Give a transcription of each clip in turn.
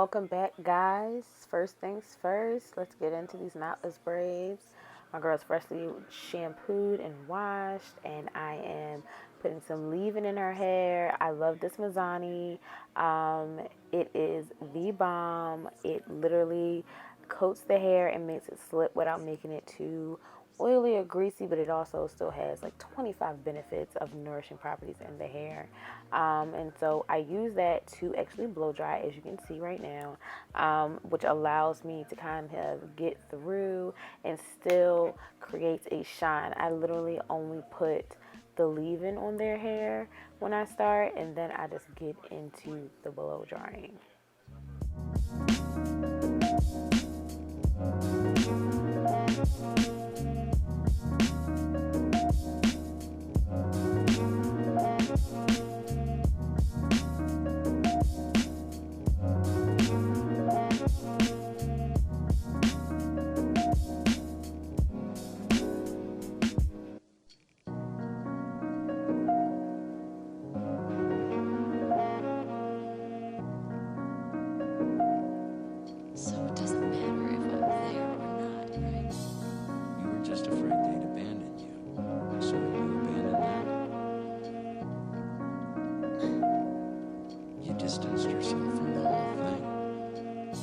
Welcome back, guys. First things first, let's get into these knotless braids. My girl's freshly shampooed and washed, and I am putting some leave-in in her hair. I love this Mazzani. It is the bomb. It literally coats the hair and makes it slip without making it too oily or greasy, but it also still has like 25 benefits of nourishing properties in the hair. And so I use that to actually blow dry, as you can see right now, which allows me to kind of get through and still creates a shine. I literally only put the leave-in on their hair when I start, and then I just get into the blow drying. So it doesn't matter if I'm there or not, right? You were just afraid they'd abandon you. So you abandoned them? You distanced yourself from the whole thing.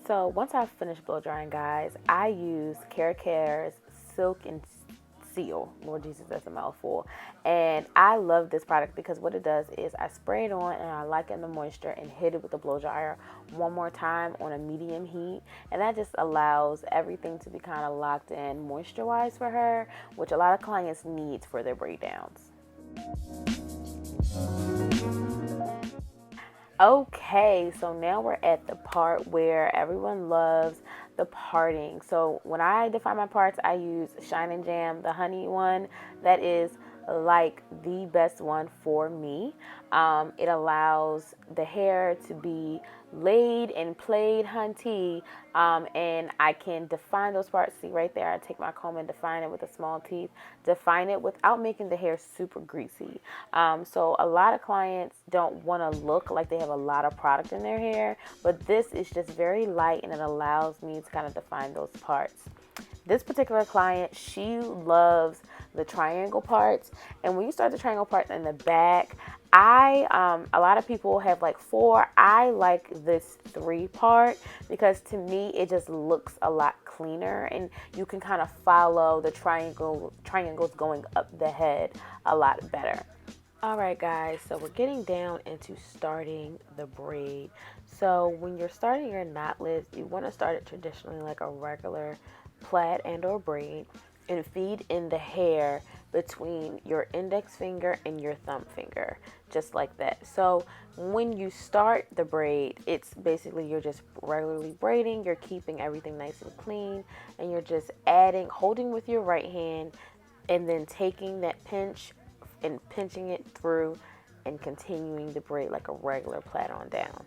So once I finish blow drying, guys, I use Care's Silk and Seal. Lord Jesus, that's a mouthful. And I love this product because what it does is I spray it on and I liken the moisture and hit it with the blow dryer one more time on a medium heat. And that just allows everything to be kind of locked in moisture-wise for her, which a lot of clients need for their braid downs. Okay, so now we're at the part where everyone loves the parting. So when I define my parts, I use Shine and Jam, the honey one. That is like the best one for me. It allows the hair to be laid and played hunty, and I can define those parts. See right there, I take my comb and define it with a small teeth, define it without making the hair super greasy. So a lot of clients don't want to look like they have a lot of product in their hair, but this is just very light and it allows me to kind of define those parts. This particular client, she loves the triangle parts, and when you start the triangle parts in the back, a lot of people have like 4. I like this 3 part because to me it just looks a lot cleaner, and you can kind of follow the triangles going up the head a lot better. All right, guys, so we're getting down into starting the braid. So when you're starting your knotless, you want to start it traditionally like a regular plait and or braid, and feed in the hair between your index finger and your thumb finger, just like that. So when you start the braid, it's basically you're just regularly braiding, you're keeping everything nice and clean, and you're just holding with your right hand, and then taking that pinch and pinching it through and continuing the braid like a regular plait on down.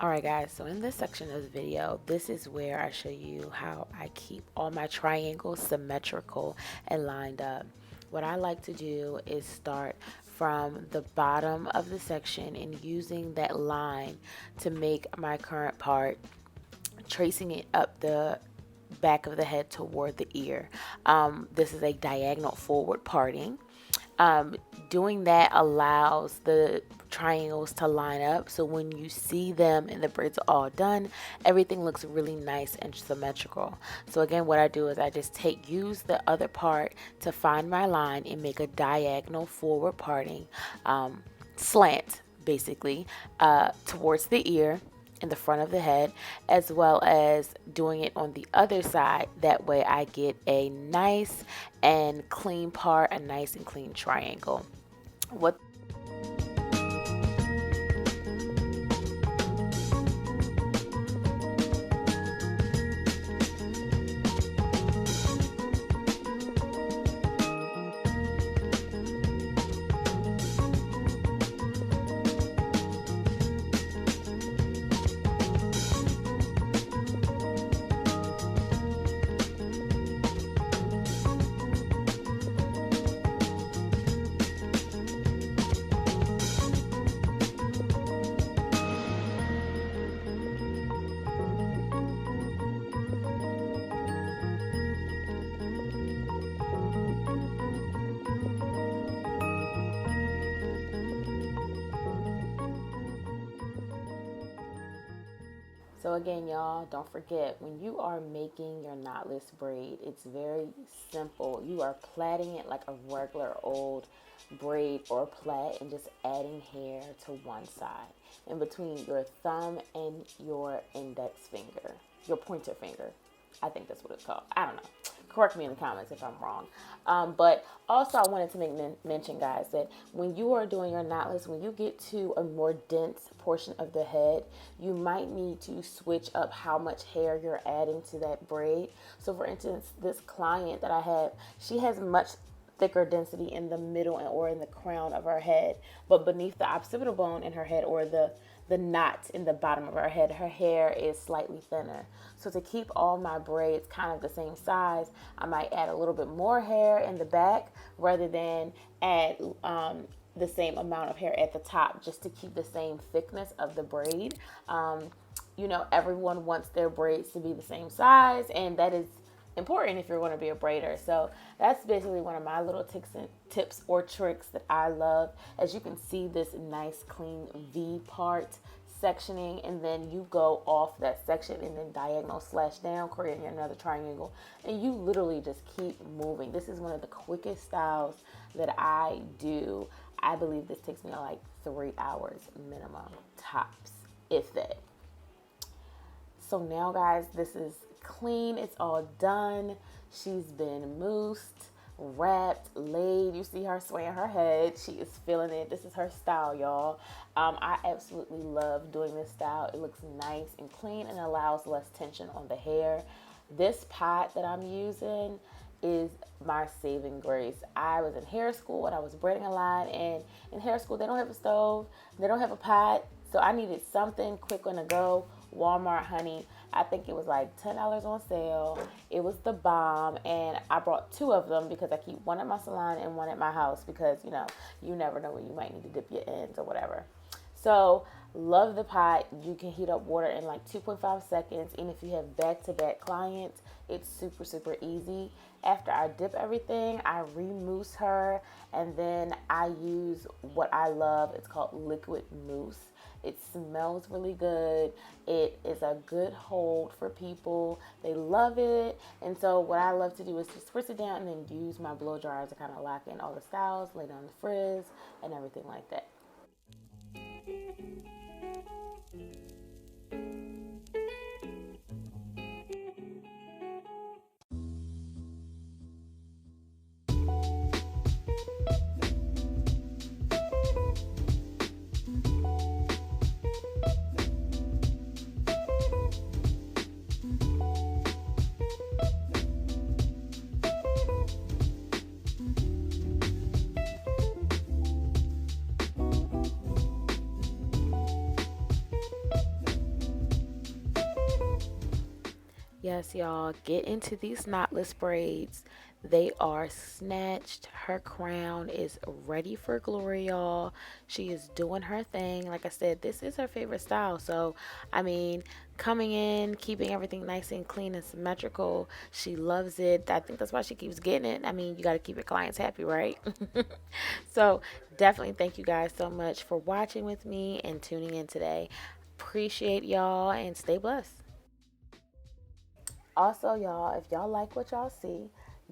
Alright guys, so in this section of the video, this is where I show you how I keep all my triangles symmetrical and lined up. What I like to do is start from the bottom of the section and using that line to make my current part, tracing it up the back of the head toward the ear. This is a diagonal forward parting. Doing that allows the triangles to line up, so when you see them and the braids are all done, everything looks really nice and symmetrical. So again, what I do is I just use the other part to find my line and make a diagonal forward parting slant basically towards the ear, in the front of the head, as well as doing it on the other side. That way I get a nice and clean part, a nice and clean triangle. What So again, y'all, don't forget, when you are making your knotless braid, it's very simple. You are plaiting it like a regular old braid or plait and just adding hair to one side in between your thumb and your index finger, your pointer finger. I think that's what it's called. I don't know. Correct me in the comments if I'm wrong. But also, I wanted to make mention, guys, that when you are doing your knotless, when you get to a more dense portion of the head, you might need to switch up how much hair you're adding to that braid. So, for instance, this client that I have, she has much thicker density in the middle or in the crown of her head, but beneath the occipital bone in her head, or the knot in the bottom of her head, her hair is slightly thinner. So to keep all my braids kind of the same size, I might add a little bit more hair in the back rather than add the same amount of hair at the top, just to keep the same thickness of the braid. Everyone wants their braids to be the same size, and that is important if you're going to be a braider. So that's basically one of my little tips or tricks that I love. As you can see, this nice clean V part sectioning, and then you go off that section and then diagonal slash down, creating another triangle, and you literally just keep moving. This is one of the quickest styles that I do. I believe this takes me like 3 hours minimum tops, if that. So now, guys, this is clean. It's all done. She's been moussed, wrapped, laid. You see her swaying her head. She is feeling it. This is her style, y'all. I absolutely love doing this style. It looks nice and clean and allows less tension on the hair. This pot that I'm using is my saving grace. I was in hair school and I was braiding a lot, and in hair school they don't have a stove, they don't have a pot, so I needed something quick on the go. Walmart, honey, I think it was like $10 on sale. It was the bomb, and I brought two of them because I keep one at my salon and one at my house, because you never know when you might need to dip your ends or whatever. So love the pot. You can heat up water in like 2.5 seconds. And if you have back-to-back clients, it's super, super easy. After I dip everything, I remousse her, and then I use what I love. It's called liquid mousse. It smells really good. It is a good hold for people. They love it. And so what I love to do is to spritz it down and then use my blow dryer to kind of lock in all the styles, lay down the frizz, and everything like that. Yes, y'all, get into these knotless braids. They are snatched. Her crown is ready for glory, y'all. She is doing her thing. Like I said, this is her favorite style. So, I mean, coming in, keeping everything nice and clean and symmetrical. She loves it. I think that's why she keeps getting it. I mean, you got to keep your clients happy, right? So, definitely thank you guys so much for watching with me and tuning in today. Appreciate y'all, and stay blessed. Also, y'all, if y'all like what y'all see,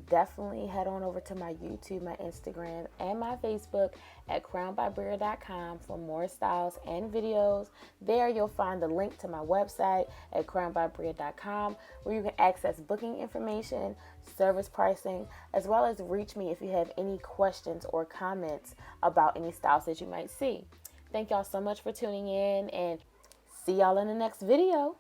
definitely head on over to my YouTube, my Instagram, and my Facebook at crownbybria.com for more styles and videos. There you'll find the link to my website at crownbybria.com, where you can access booking information, service pricing, as well as reach me if you have any questions or comments about any styles that you might see. Thank y'all so much for tuning in, and see y'all in the next video.